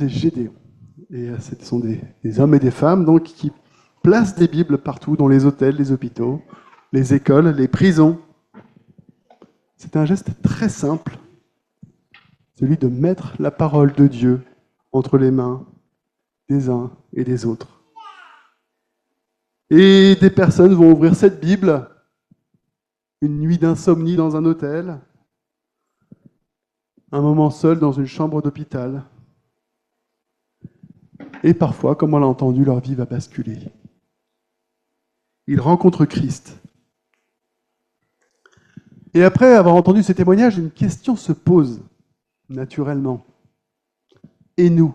des Gédéons. Et ce sont des hommes et des femmes donc, qui placent des Bibles partout, dans les hôtels, les hôpitaux, les écoles, les prisons. C'est un geste très simple, celui de mettre la parole de Dieu entre les mains des uns et des autres. Et des personnes vont ouvrir cette Bible, une nuit d'insomnie dans un hôtel, un moment seul dans une chambre d'hôpital. Et parfois, comme on l'a entendu, leur vie va basculer. Ils rencontrent Christ. Et après avoir entendu ces témoignages, une question se pose naturellement. Et nous?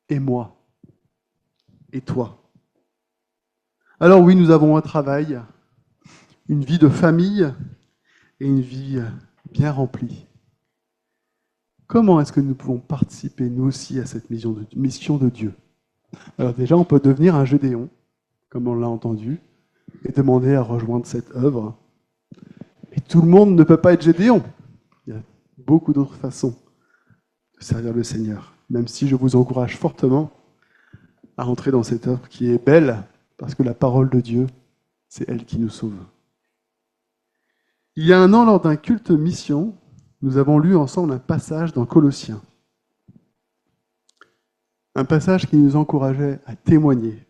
Et moi? Et toi? Alors oui, nous avons un travail, une vie de famille et une vie bien remplie. Comment est-ce que nous pouvons participer, nous aussi, à cette mission de Dieu? Alors déjà, on peut devenir un Gédéon, comme on l'a entendu, et demander à rejoindre cette œuvre. Et tout le monde ne peut pas être Gédéon. Il y a beaucoup d'autres façons de servir le Seigneur, même si je vous encourage fortement à rentrer dans cette œuvre qui est belle, parce que la parole de Dieu, c'est elle qui nous sauve. Il y a un an, lors d'un culte mission, nous avons lu ensemble un passage dans Colossiens. Un passage qui nous encourageait à témoigner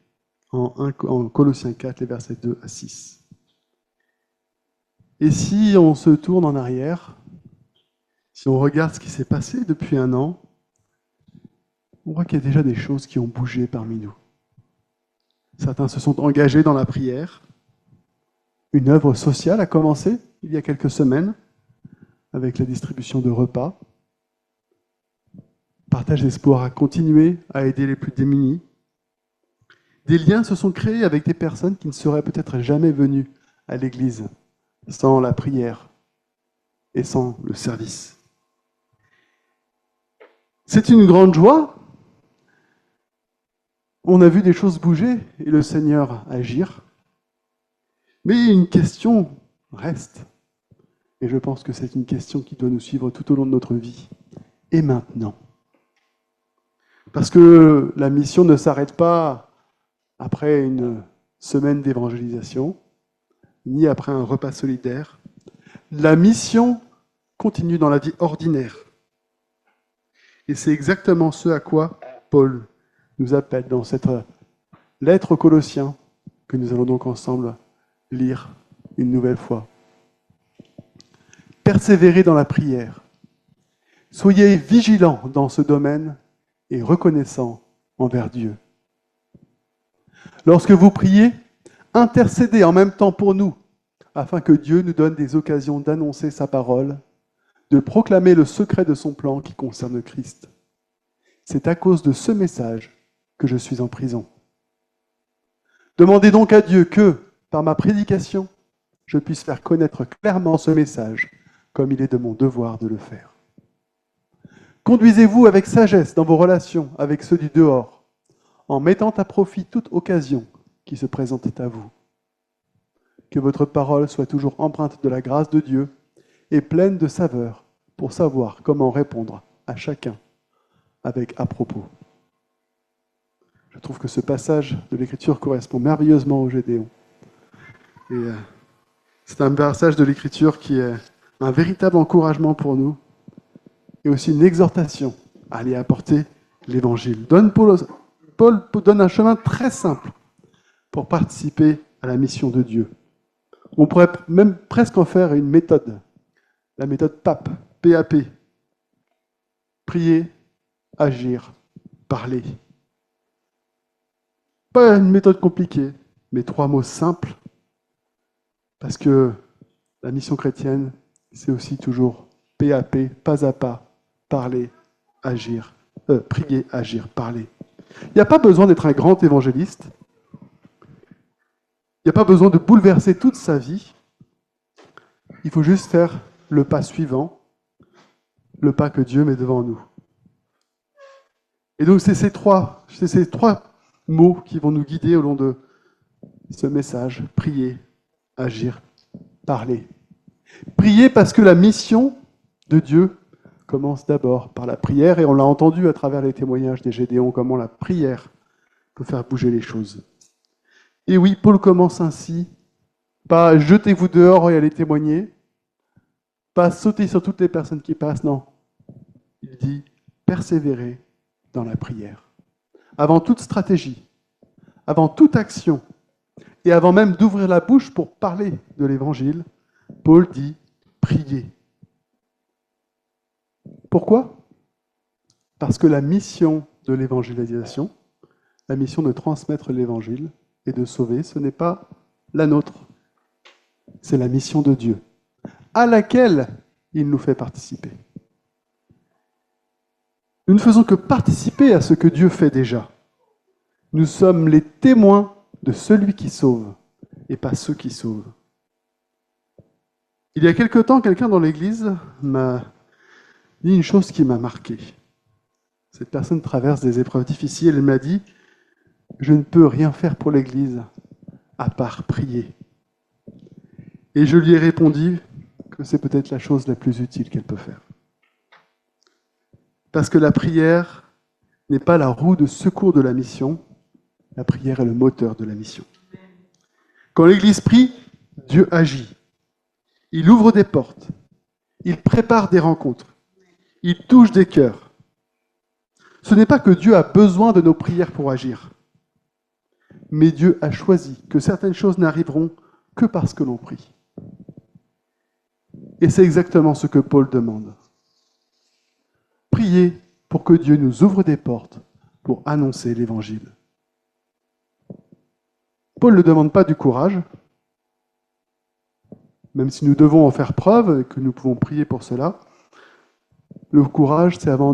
en Colossiens 4, les versets 2 à 6. Et si on se tourne en arrière, si on regarde ce qui s'est passé depuis un an, on voit qu'il y a déjà des choses qui ont bougé parmi nous. Certains se sont engagés dans la prière. Une œuvre sociale a commencé il y a quelques semaines avec la distribution de repas. Partage d'espoir a continué à aider les plus démunis. Des liens se sont créés avec des personnes qui ne seraient peut-être jamais venues à l'église sans la prière et sans le service. C'est une grande joie. On a vu des choses bouger et le Seigneur agir. Mais une question reste. Et je pense que c'est une question qui doit nous suivre tout au long de notre vie. Et maintenant? Parce que la mission ne s'arrête pas après une semaine d'évangélisation, ni après un repas solidaire. La mission continue dans la vie ordinaire. Et c'est exactement ce à quoi Paul nous appelle dans cette lettre aux Colossiens, que nous allons donc ensemble lire une nouvelle fois. Persévérez dans la prière. Soyez vigilants dans ce domaine et reconnaissants envers Dieu. Lorsque vous priez, intercédez en même temps pour nous, afin que Dieu nous donne des occasions d'annoncer sa parole, de proclamer le secret de son plan qui concerne Christ. C'est à cause de ce message que je suis en prison. Demandez donc à Dieu que, par ma prédication, je puisse faire connaître clairement ce message, comme il est de mon devoir de le faire. Conduisez-vous avec sagesse dans vos relations avec ceux du dehors, en mettant à profit toute occasion qui se présente à vous. Que votre parole soit toujours empreinte de la grâce de Dieu et pleine de saveur pour savoir comment répondre à chacun avec à propos. Je trouve que ce passage de l'Écriture correspond merveilleusement au Gédéon. Et c'est un passage de l'Écriture qui est un véritable encouragement pour nous et aussi une exhortation à aller apporter l'Évangile. Paul donne un chemin très simple pour participer à la mission de Dieu. On pourrait même presque en faire une méthode, la méthode PAP, P-A-P. Prier, agir, parler. Pas une méthode compliquée, mais 3 mots simples, parce que la mission chrétienne, c'est aussi toujours P-A-P, pas à pas, parler, agir, prier, agir, parler. Il n'y a pas besoin d'être un grand évangéliste. Il n'y a pas besoin de bouleverser toute sa vie. Il faut juste faire le pas suivant, le pas que Dieu met devant nous. Et donc c'est ces trois mots qui vont nous guider au long de ce message. Prier, agir, parler. Prier parce que la mission de Dieu commence d'abord par la prière, et on l'a entendu à travers les témoignages des Gédéons, comment la prière peut faire bouger les choses. Et oui, Paul commence ainsi, pas jetez-vous dehors et allez témoigner, pas sauter sur toutes les personnes qui passent, non. Il dit persévérer dans la prière. Avant toute stratégie, avant toute action, et avant même d'ouvrir la bouche pour parler de l'Évangile, Paul dit priez. Pourquoi ? Parce que la mission de l'évangélisation, la mission de transmettre l'Évangile et de sauver, ce n'est pas la nôtre. C'est la mission de Dieu, à laquelle il nous fait participer. Nous ne faisons que participer à ce que Dieu fait déjà. Nous sommes les témoins de celui qui sauve, et pas ceux qui sauvent. Il y a quelque temps, quelqu'un dans l'Église m'a dit une chose qui m'a marqué. Cette personne traverse des épreuves difficiles. Elle m'a dit « Je ne peux rien faire pour l'Église à part prier. » Et je lui ai répondu que c'est peut-être la chose la plus utile qu'elle peut faire. Parce que la prière n'est pas la roue de secours de la mission, la prière est le moteur de la mission. Quand l'Église prie, Dieu agit. Il ouvre des portes, il prépare des rencontres, il touche des cœurs. Ce n'est pas que Dieu a besoin de nos prières pour agir, mais Dieu a choisi que certaines choses n'arriveront que parce que l'on prie. Et c'est exactement ce que Paul demande. Priez pour que Dieu nous ouvre des portes pour annoncer l'Évangile. Paul ne demande pas du courage, même si nous devons en faire preuve et que nous pouvons prier pour cela. Le courage, c'est avant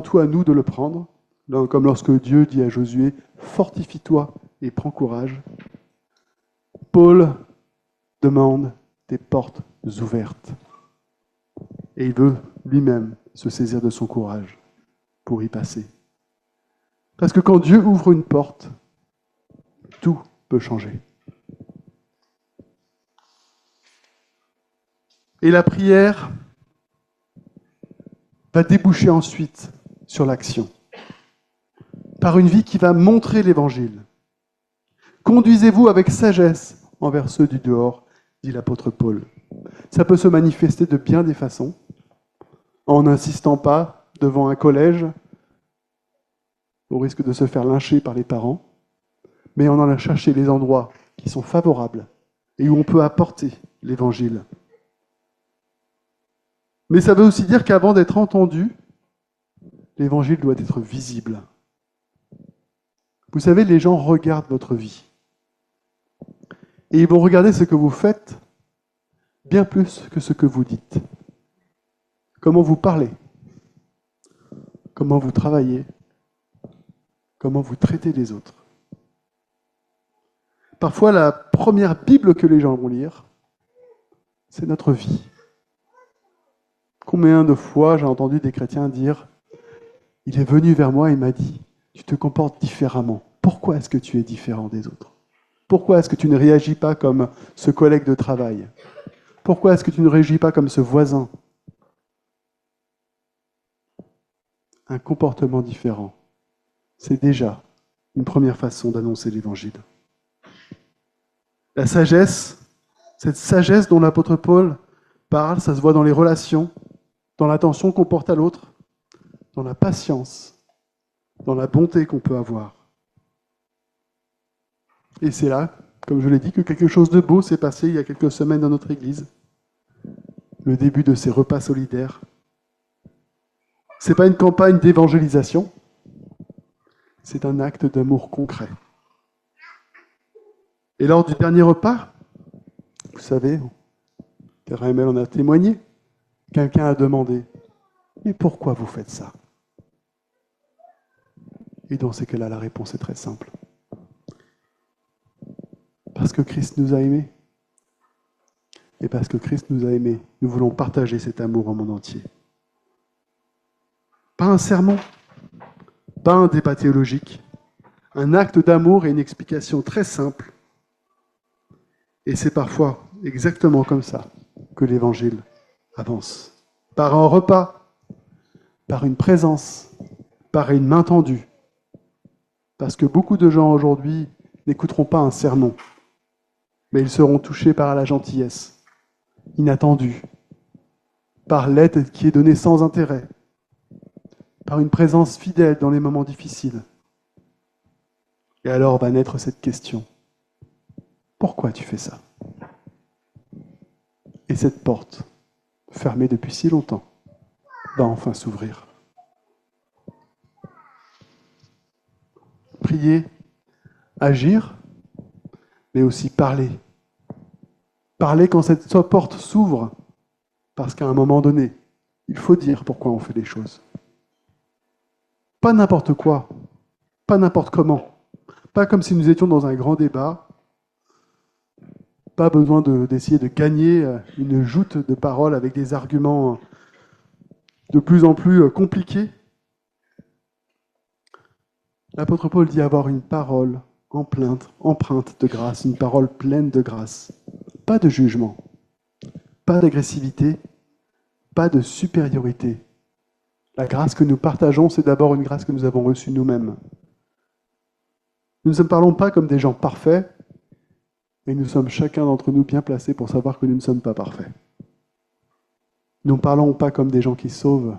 tout à nous de le prendre, comme lorsque Dieu dit à Josué « Fortifie-toi et prends courage ». Paul demande des portes ouvertes. Et il veut lui-même se saisir de son courage pour y passer. Parce que quand Dieu ouvre une porte, tout peut changer. Et la prière va déboucher ensuite sur l'action, par une vie qui va montrer l'Évangile. Conduisez-vous avec sagesse envers ceux du dehors, dit l'apôtre Paul. Ça peut se manifester de bien des façons, en n'insistant pas devant un collège, au risque de se faire lyncher par les parents, mais en allant chercher les endroits qui sont favorables et où on peut apporter l'Évangile. Mais ça veut aussi dire qu'avant d'être entendu, l'Évangile doit être visible. Vous savez, les gens regardent votre vie. Et ils vont regarder ce que vous faites bien plus que ce que vous dites. Comment vous parlez, comment vous travaillez, comment vous traitez les autres. Parfois, la première Bible que les gens vont lire, c'est notre vie. Combien de fois j'ai entendu des chrétiens dire « Il est venu vers moi et m'a dit, tu te comportes différemment. Pourquoi est-ce que tu es différent des autres ? Pourquoi est-ce que tu ne réagis pas comme ce collègue de travail ? Pourquoi est-ce que tu ne réagis pas comme ce voisin ? » Un comportement différent, c'est déjà une première façon d'annoncer l'Évangile. La sagesse, cette sagesse dont l'apôtre Paul parle, ça se voit dans les relations, dans l'attention qu'on porte à l'autre, dans la patience, dans la bonté qu'on peut avoir. Et c'est là, comme je l'ai dit, que quelque chose de beau s'est passé il y a quelques semaines dans notre Église. Le début de ces repas solidaires. Ce n'est pas une campagne d'évangélisation, c'est un acte d'amour concret. Et lors du dernier repas, vous savez, Terra Emel en a témoigné, quelqu'un a demandé « Mais pourquoi vous faites ça ?» Et dans ces cas-là, la réponse est très simple. Parce que Christ nous a aimés. Et parce que Christ nous a aimés, nous voulons partager cet amour au monde entier. Pas un sermon, pas un débat théologique, un acte d'amour et une explication très simple. Et c'est parfois exactement comme ça que l'Évangile avance. Par un repas, par une présence, par une main tendue. Parce que beaucoup de gens aujourd'hui n'écouteront pas un sermon, mais ils seront touchés par la gentillesse, inattendue, par l'aide qui est donnée sans intérêt, par une présence fidèle dans les moments difficiles. Et alors va naître cette question. Pourquoi tu fais ça? Et cette porte, fermée depuis si longtemps, va enfin s'ouvrir. Prier, agir, mais aussi parler. Parler quand cette porte s'ouvre, parce qu'à un moment donné, il faut dire pourquoi on fait les choses. Pas n'importe quoi, pas n'importe comment, pas comme si nous étions dans un grand débat, pas besoin d'essayer de gagner une joute de paroles avec des arguments de plus en plus compliqués. L'apôtre Paul dit avoir une parole empreinte de grâce, une parole pleine de grâce. Pas de jugement, pas d'agressivité, pas de supériorité. La grâce que nous partageons, c'est d'abord une grâce que nous avons reçue nous-mêmes. Nous ne parlons pas comme des gens parfaits, mais nous sommes chacun d'entre nous bien placés pour savoir que nous ne sommes pas parfaits. Nous ne parlons pas comme des gens qui sauvent,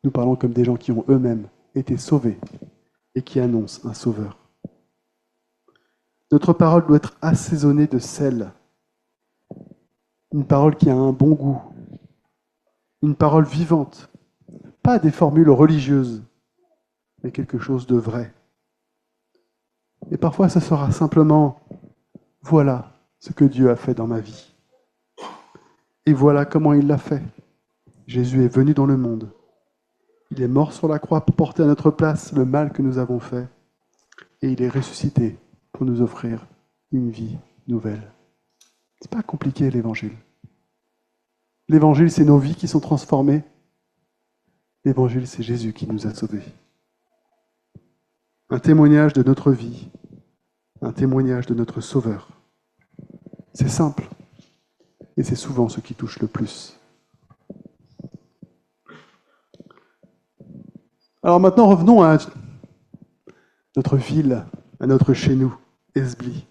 nous parlons comme des gens qui ont eux-mêmes été sauvés et qui annoncent un sauveur. Notre parole doit être assaisonnée de sel, une parole qui a un bon goût, une parole vivante, pas des formules religieuses, mais quelque chose de vrai. Et parfois, ce sera simplement « Voilà ce que Dieu a fait dans ma vie. Et voilà comment il l'a fait. Jésus est venu dans le monde. Il est mort sur la croix pour porter à notre place le mal que nous avons fait. Et il est ressuscité pour nous offrir une vie nouvelle. » C'est pas compliqué, l'Évangile. L'Évangile, c'est nos vies qui sont transformées. L'Évangile, c'est Jésus qui nous a sauvés. Un témoignage de notre vie, un témoignage de notre Sauveur. C'est simple, et c'est souvent ce qui touche le plus. Alors maintenant, revenons à notre ville, à notre chez nous, Esbly.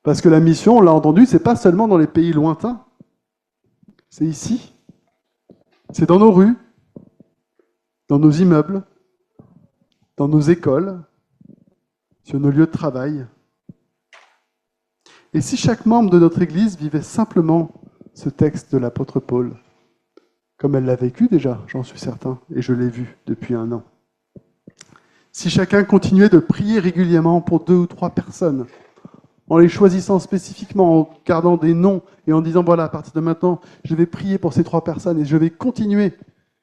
Parce que la mission, on l'a entendu, c'est pas seulement dans les pays lointains, c'est ici. C'est dans nos rues, dans nos immeubles, dans nos écoles, sur nos lieux de travail. Et si chaque membre de notre Église vivait simplement ce texte de l'apôtre Paul, comme elle l'a vécu déjà, j'en suis certain, et je l'ai vu depuis 1 an. Si chacun continuait de prier régulièrement pour 2 ou 3 personnes, en les choisissant spécifiquement, en gardant des noms et en disant, voilà, à partir de maintenant, je vais prier pour ces 3 personnes et je vais continuer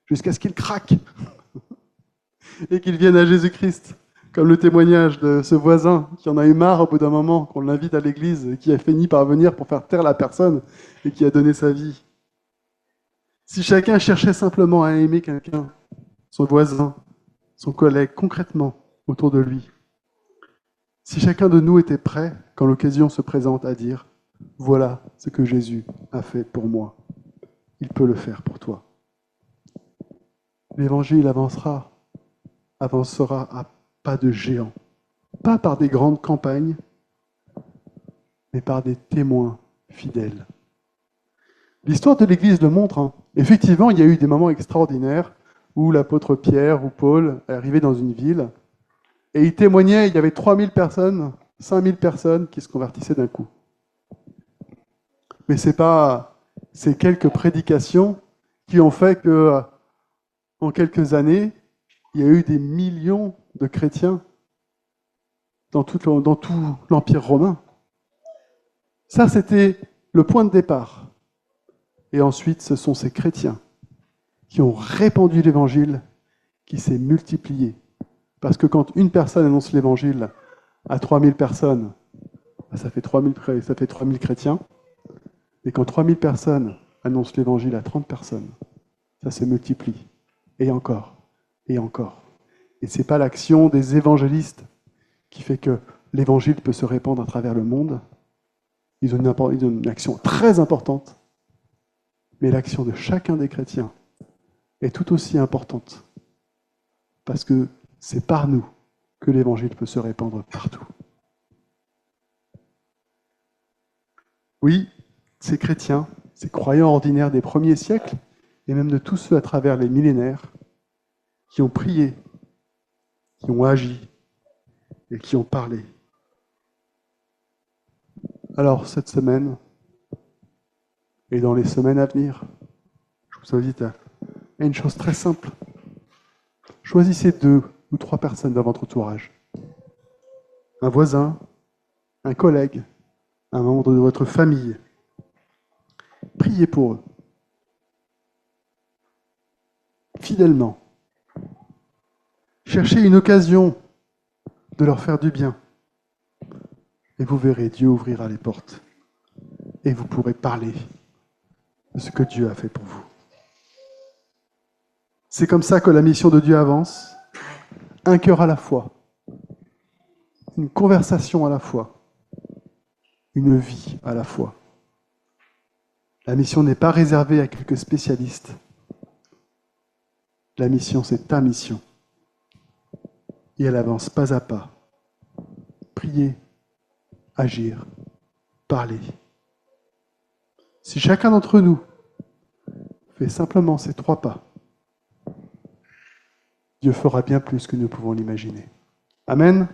jusqu'à ce qu'ils craquent et qu'ils viennent à Jésus-Christ, comme le témoignage de ce voisin qui en a eu marre au bout d'un moment, qu'on l'invite à l'église et qui a fini par venir pour faire taire la personne et qui a donné sa vie. Si chacun cherchait simplement à aimer quelqu'un, son voisin, son collègue, concrètement, autour de lui, si chacun de nous était prêt, quand l'occasion se présente, à dire « Voilà ce que Jésus a fait pour moi. Il peut le faire pour toi. » L'Évangile avancera à pas de géant, pas par des grandes campagnes, mais par des témoins fidèles. L'histoire de l'Église le montre. Hein. Effectivement, il y a eu des moments extraordinaires où l'apôtre Pierre ou Paul est arrivé dans une ville et il témoignait, il y avait 3000 personnes, 5000 personnes qui se convertissaient d'un coup. Mais c'est pas ces quelques prédications qui ont fait que, en quelques années, il y a eu des millions de chrétiens dans tout l'Empire romain. Ça, c'était le point de départ. Et ensuite, ce sont ces chrétiens qui ont répandu l'Évangile, qui s'est multiplié. Parce que quand une personne annonce l'Évangile à 3000 personnes, ça fait 3000 chrétiens. Et quand 3000 personnes annoncent l'Évangile à 30 personnes, ça se multiplie. Et encore, et encore. Et ce n'est pas l'action des évangélistes qui fait que l'Évangile peut se répandre à travers le monde. Ils ont une action très importante. Mais l'action de chacun des chrétiens est tout aussi importante, parce que c'est par nous que l'Évangile peut se répandre partout. Oui, ces chrétiens, ces croyants ordinaires des premiers siècles, et même de tous ceux à travers les millénaires, qui ont prié, qui ont agi et qui ont parlé. Alors, cette semaine, et dans les semaines à venir, je vous invite à une chose très simple. Choisissez 2 ou 3 personnes dans votre entourage. Un voisin, un collègue, un membre de votre famille. Priez pour eux. Fidèlement. Cherchez une occasion de leur faire du bien. Et vous verrez, Dieu ouvrira les portes. Et vous pourrez parler de ce que Dieu a fait pour vous. C'est comme ça que la mission de Dieu avance. Un cœur à la fois. Une conversation à la fois. Une vie à la fois. La mission n'est pas réservée à quelques spécialistes. La mission, c'est ta mission. Et elle avance pas à pas. Prier, agir, parler. Si chacun d'entre nous fait simplement ces 3 pas, Dieu fera bien plus que nous pouvons l'imaginer. Amen.